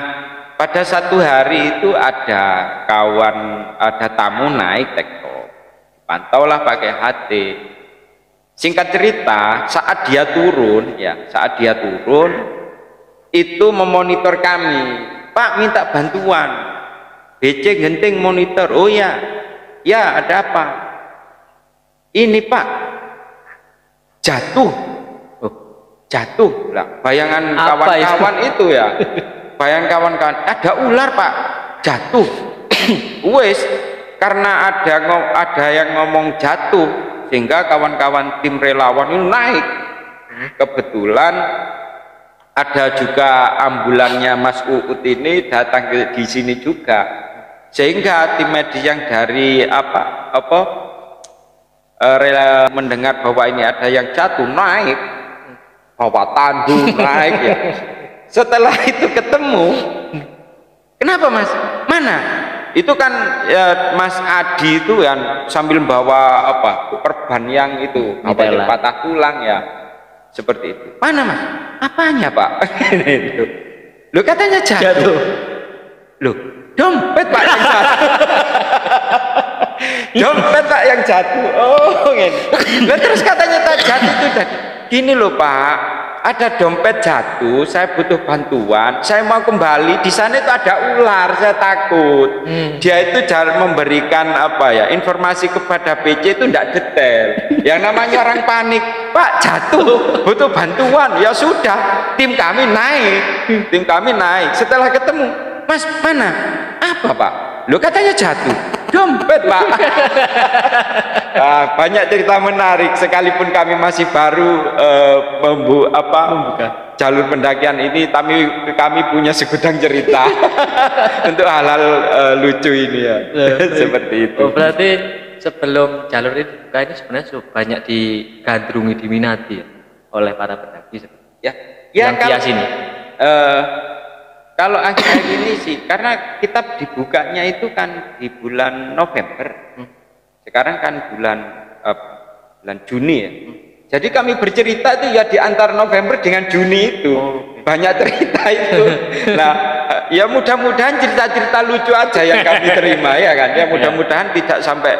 pada satu hari itu ada tamu naik tektok, pantaulah pakai HT. Singkat cerita, saat dia turun itu memonitor kami. Pak minta bantuan, BC genting monitor. Oh ya ada apa? Ini Pak jatuh lah. Bayangan kawan-kawan itu ya, bayangan kawan-kawan ada ular Pak jatuh. Wes karena ada yang ngomong jatuh, sehingga kawan-kawan tim relawan ini naik. Kebetulan ada juga ambulannya Mas Uut ini datang di sini juga, sehingga tim medis yang dari rela mendengar bahwa ini ada yang jatuh naik, bawa tandu naik ya. Setelah itu ketemu, kenapa Mas? Mana? Itu kan ya, Mas Adi itu yang sambil bawa perban yang itu yang patah tulang ya, seperti itu. Mana Mas? Apanya Pak? Lu katanya jatuh. Loh, dompet Pak yang jatuh. Dompet Pak yang jatuh. Oh ini. Nah, terus katanya tak jatuh itu tadi. Gini loh Pak, ada dompet jatuh, saya butuh bantuan, saya mau kembali, di sana itu ada ular, saya takut. Dia itu jangan memberikan informasi kepada BC itu tidak detail. Yang namanya orang panik, Pak jatuh, butuh bantuan. Ya sudah, tim kami naik. Setelah ketemu, Mas mana? Apa Pak? Lo katanya jatuh, dompet Pak. Banyak cerita menarik, sekalipun kami masih baru membuka jalur pendakian ini, kami punya segudang cerita untuk hal-hal lucu ini ya. Seperti itu. Oh, berarti sebelum jalur ini dibuka ini sebenarnya sudah banyak digandrungi, diminati ya, oleh para pendaki ya yang bias ini. Kalau akhir-akhir ini sih, karena kitab dibukanya itu kan di bulan November. Sekarang kan bulan Juni ya. Jadi kami bercerita itu ya di antara November dengan Juni itu. Banyak cerita itu. Nah, ya mudah-mudahan cerita-cerita lucu aja yang kami terima ya kan. Ya mudah-mudahan tidak sampai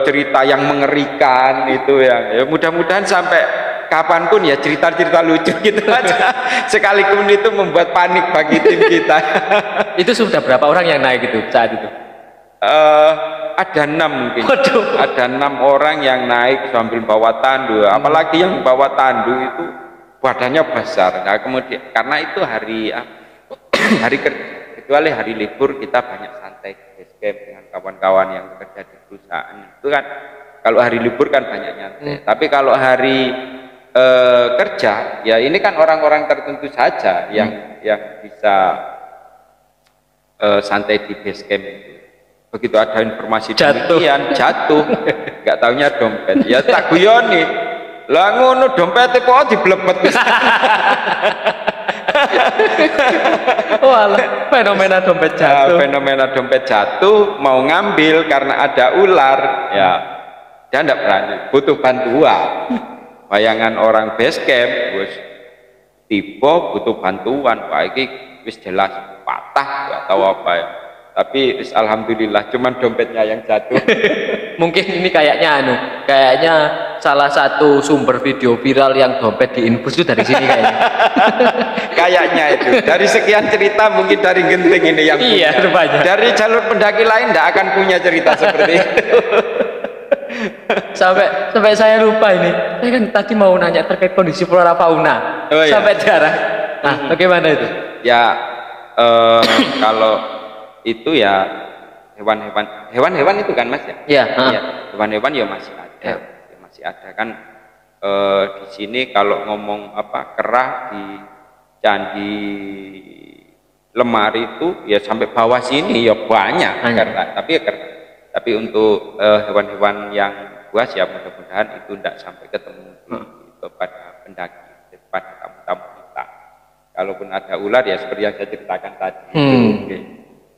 cerita yang mengerikan itu ya. Ya mudah-mudahan sampai kapanpun ya cerita-cerita lucu gitu aja. Sekalipun itu membuat panik bagi tim kita. Itu sudah berapa orang yang naik itu saat itu? Ada 6 mungkin. Waduh. Ada 6 orang yang naik sambil bawa tandu. Apalagi yang bawa tandu itu badannya besar. Nah, kemudian karena itu hari kerja, kecuali hari libur kita banyak santai di base camp dengan kawan-kawan yang bekerja di perusahaan. Itu kan kalau hari libur kan banyak nyantai. Tapi kalau hari kerja ya ini kan orang-orang tertentu saja yang bisa santai di base camp itu. Begitu ada informasi demikian jatuh, nggak taunya dompet. Ya tak guyoni, lah ngono dompet kok diblebet. Walah, fenomena dompet jatuh. Fenomena dompet jatuh, mau ngambil karena ada ular, ya dia tidak berani, butuh bantuan. Bayangan orang base camp, tiba butuh bantuan, Pak iki wis jelas patah, nggak tahu apa ya. Tapi alhamdulillah cuman dompetnya yang jatuh. Mungkin ini kayaknya salah satu sumber video viral yang dompet diinfus itu dari sini kayaknya. Kayaknya itu. Dari sekian cerita mungkin dari Genting ini yang punya. Iya, rupanya. Dari jalur pendaki lain tidak akan punya cerita seperti itu. sampai saya lupa ini. Saya kan tadi mau nanya terkait kondisi flora fauna. Oh, iya. Sampai darah. Nah, bagaimana itu? Ya kalau itu ya hewan-hewan itu kan Mas ya. Iya. Ya, hewan-hewan ya masih ada. Ya, masih ada kan di sini kalau ngomong kerah di Candi Lemari itu ya sampai bawah sini ya banyak. Tapi untuk hewan-hewan yang buas ya mudah-mudahan itu tidak sampai ketemu pada pendaki, pada tamu-tamu kita. Kalaupun ada ular ya seperti yang saya ceritakan tadi.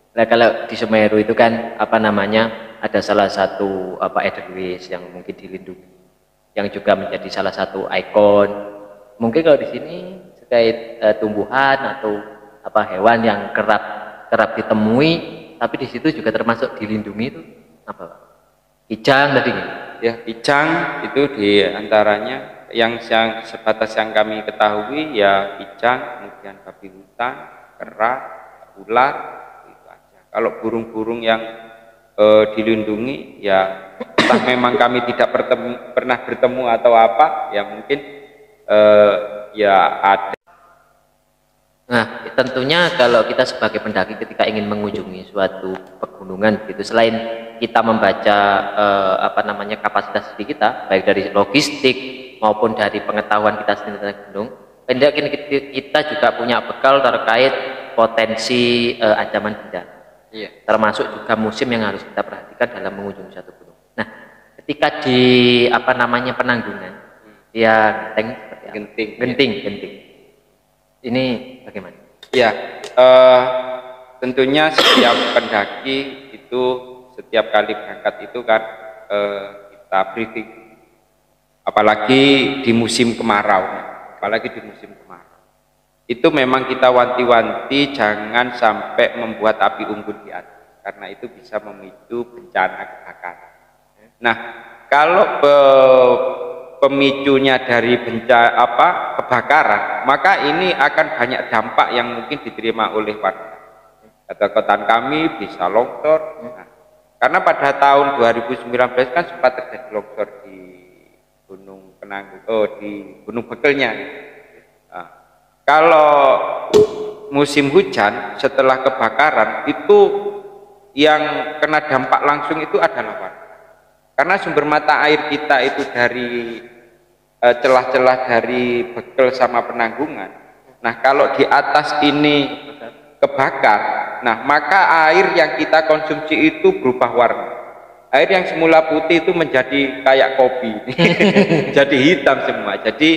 Nah, kalau di Semeru itu kan ada salah satu edelweiss yang mungkin dilindungi, yang juga menjadi salah satu ikon. Mungkin kalau di sini terkait tumbuhan atau hewan yang kerap ditemui, tapi di situ juga termasuk dilindungi itu apa? Kijang tadi. Ya, kijang itu di antaranya yang sebatas yang kami ketahui ya kijang, kemudian babi hutan, kera, ular, itu aja. Kalau burung-burung yang dilindungi ya entah memang kami tidak pernah bertemu atau apa ya mungkin ya ada. Nah, tentunya kalau kita sebagai pendaki ketika ingin mengunjungi suatu pegunungan gitu, selain kita membaca kapasitas diri kita, baik dari logistik maupun dari pengetahuan kita sendiri tentang gunung, kita juga punya bekal terkait potensi ancaman bencana. Iya. Termasuk juga musim yang harus kita perhatikan dalam mengunjungi suatu gunung. Nah, ketika di penanggungan, ya genting. Ini bagaimana? Ya, tentunya setiap pendaki itu setiap kali berangkat itu kan kita briefing, apalagi di musim kemarau, itu memang kita wanti-wanti jangan sampai membuat api unggun di atas, karena itu bisa memicu bencana kebakaran. Nah, kalau pemicunya dari kebakaran, maka ini akan banyak dampak yang mungkin diterima oleh warga. Kota-kota kami bisa longsor. Nah, karena pada tahun 2019 kan sempat terjadi longsor di Gunung Penanggung, di Gunung Bekelnya. Nah, kalau musim hujan setelah kebakaran itu yang kena dampak langsung itu adalah warga. Karena sumber mata air kita itu dari celah-celah dari Bekel sama Penanggungan. Nah, kalau di atas ini kebakar, nah maka air yang kita konsumsi itu berubah warna. Air yang semula putih itu menjadi kayak kopi, jadi hitam semua. Jadi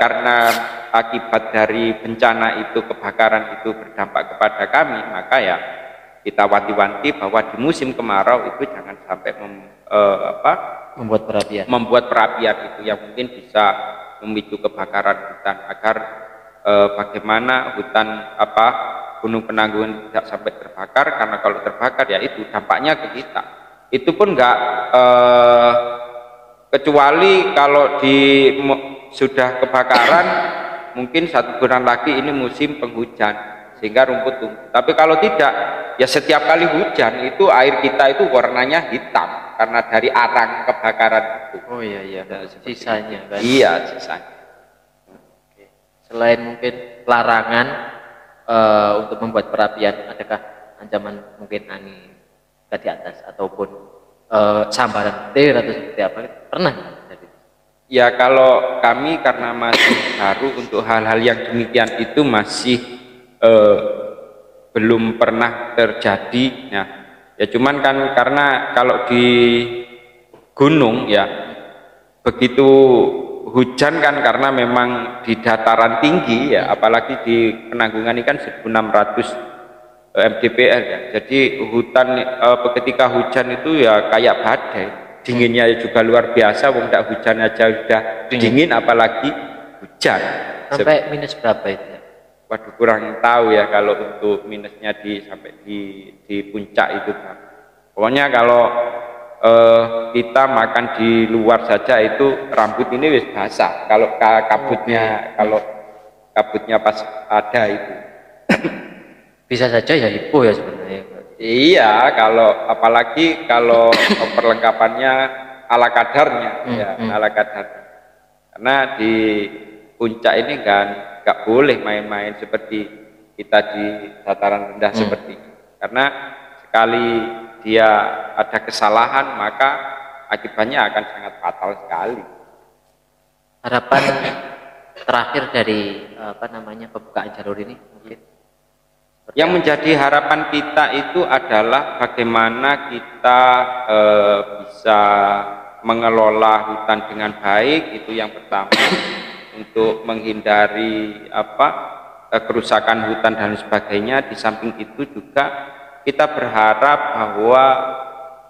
karena akibat dari bencana itu, kebakaran itu berdampak kepada kami, maka ya kita wanti-wanti bahwa di musim kemarau itu jangan sampai membuat perapian itu yang mungkin bisa memicu kebakaran hutan, agar bagaimana hutan Gunung Penanggungan tidak sampai terbakar, karena kalau terbakar ya itu dampaknya ke kita. Itu pun enggak kecuali kalau sudah kebakaran mungkin 1 bulan lagi ini musim penghujan sehingga rumput tumbuh. Tapi kalau tidak, ya setiap kali hujan itu air kita itu warnanya hitam karena dari arang kebakaran itu. Oh iya, sisanya kan? Iya, sisanya. Oke. Selain mungkin larangan untuk membuat perapian, adakah ancaman mungkin angin di atas ataupun sambaran petir atau seperti apa? Pernah? Ya kalau kami karena masih baru untuk hal-hal yang demikian itu masih belum pernah terjadi. Ya cuman kan karena kalau di gunung ya begitu hujan kan, karena memang di dataran tinggi ya, apalagi di Penanggungan ini kan 1600 mdpl ya. Jadi hutan ketika hujan itu ya kayak badai, dinginnya juga luar biasa. Wong tidak hujan aja udah dingin, apalagi hujan. Sampai minus berapa itu? Waduh, kurang tahu ya kalau untuk minusnya sampai di puncak itu kan. Pokoknya kalau kita makan di luar saja itu rambut ini wis basah. Kalau kabutnya pas ada itu. Bisa saja ya hipo ya sebenarnya. Iya, apalagi kalau perlengkapannya ala kadarnya, ala kadarnya. Karena di puncak ini kan nggak boleh main-main seperti kita di dataran rendah seperti ini. Karena sekali dia ada kesalahan, maka akibatnya akan sangat fatal sekali. Harapan terakhir dari pembukaan jalur ini mungkin? Yang menjadi harapan kita itu adalah bagaimana kita bisa mengelola hutan dengan baik, itu yang pertama, untuk menghindari kerusakan hutan dan sebagainya. Di samping itu juga kita berharap bahwa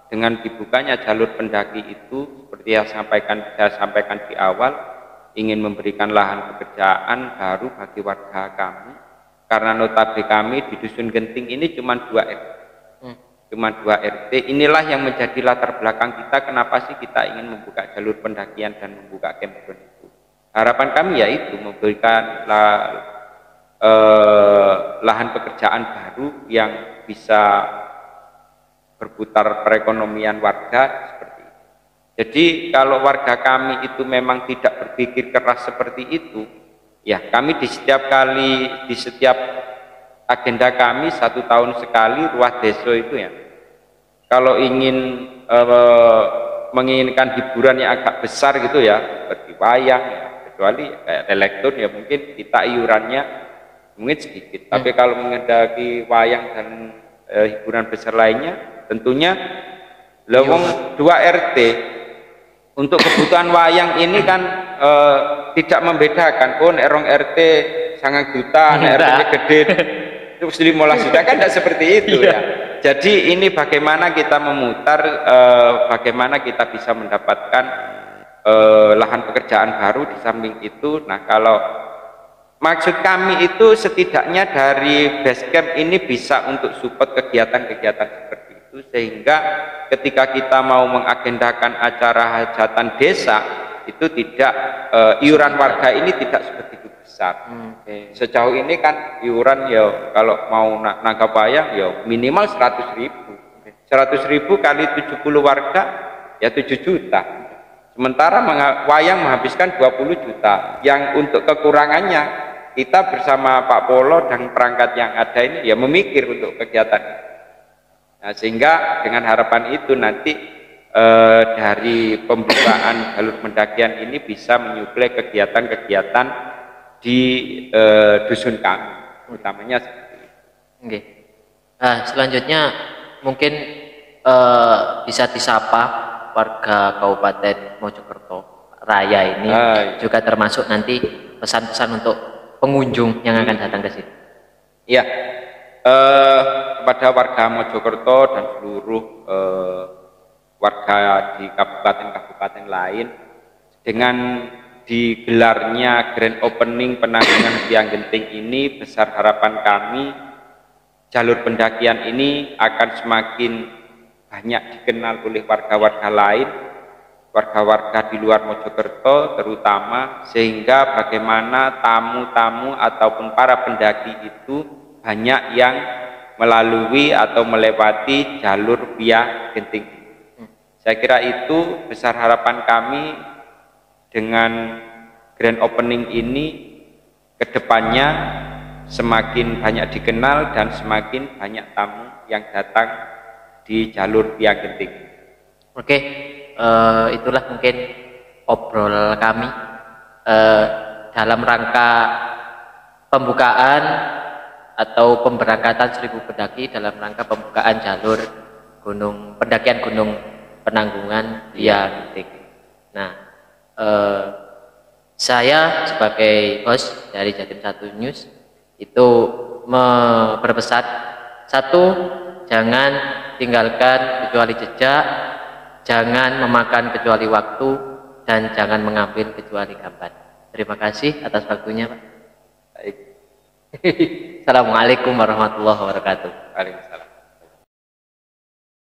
dengan dibukanya jalur pendaki itu, seperti yang saya sampaikan di awal, ingin memberikan lahan pekerjaan baru bagi warga kami. Karena notabene kami di Dusun Genting ini cuma 2 RT. Cuma 2 RT. Inilah yang menjadi latar belakang kita kenapa sih kita ingin membuka jalur pendakian dan membuka campground itu. Harapan kami yaitu memberikan lahan pekerjaan baru yang bisa berputar perekonomian warga seperti itu. Jadi kalau warga kami itu memang tidak berpikir keras seperti itu, ya kami di setiap agenda kami 1 tahun sekali ruah deso itu ya, kalau ingin menginginkan hiburan yang agak besar gitu ya, seperti wayang ya, kecuali kayak elektron ya mungkin kita iurannya mungkin sedikit. Tapi kalau mengendaki wayang dan hiburan besar lainnya, tentunya lewong 2 RT untuk kebutuhan wayang ini kan tidak membedakan. Erong RT sangat juta, RT gede terus 15 juta kan tidak seperti itu ya. Jadi ini bagaimana kita memutar, bagaimana kita bisa mendapatkan lahan pekerjaan baru di samping itu. Nah kalau maksud kami itu setidaknya dari base camp ini bisa untuk support kegiatan-kegiatan seperti itu, sehingga ketika kita mau mengagendakan acara hajatan desa itu tidak iuran warga ini tidak sebegitu besar. Sejauh ini kan iuran ya kalau mau nanggap wayang ya minimal 100.000. 100.000 kali 70 warga ya 7 juta. Sementara wayang menghabiskan 20 juta, yang untuk kekurangannya kita bersama Pak Polo dan perangkat yang ada ini ya memikir untuk kegiatan. Nah, sehingga dengan harapan itu nanti dari pembukaan jalur pendakian ini bisa menyuplai kegiatan-kegiatan di dusun kami, utamanya seperti itu. Oke. Nah, selanjutnya mungkin bisa disapa warga Kabupaten Mojokerto Raya ini juga termasuk nanti pesan-pesan untuk pengunjung yang akan datang ke sini. Iya, kepada warga Mojokerto dan seluruh warga di kabupaten-kabupaten lain, dengan digelarnya grand opening penanggungan Biang Genting ini, besar harapan kami jalur pendakian ini akan semakin banyak dikenal oleh warga-warga lain, warga-warga di luar Mojokerto terutama, sehingga bagaimana tamu-tamu ataupun para pendaki itu banyak yang melalui atau melewati jalur Biang Genting. Saya kira itu besar harapan kami dengan grand opening ini, kedepannya semakin banyak dikenal dan semakin banyak tamu yang datang di jalur Biang Genting. Oke, itulah mungkin obrol kami dalam rangka pembukaan atau pemberangkatan 1000 pendaki dalam rangka pembukaan jalur pendakian Gunung Penanggungan Biang Genting. Nah, saya sebagai host dari Jatim 1 News itu berpesan, satu, jangan tinggalkan kecuali jejak, jangan memakan kecuali waktu, dan jangan mengambil kecuali gambar. Terima kasih atas waktunya, Pak. Baik. Assalamualaikum warahmatullahi wabarakatuh. Waalaikumsalam.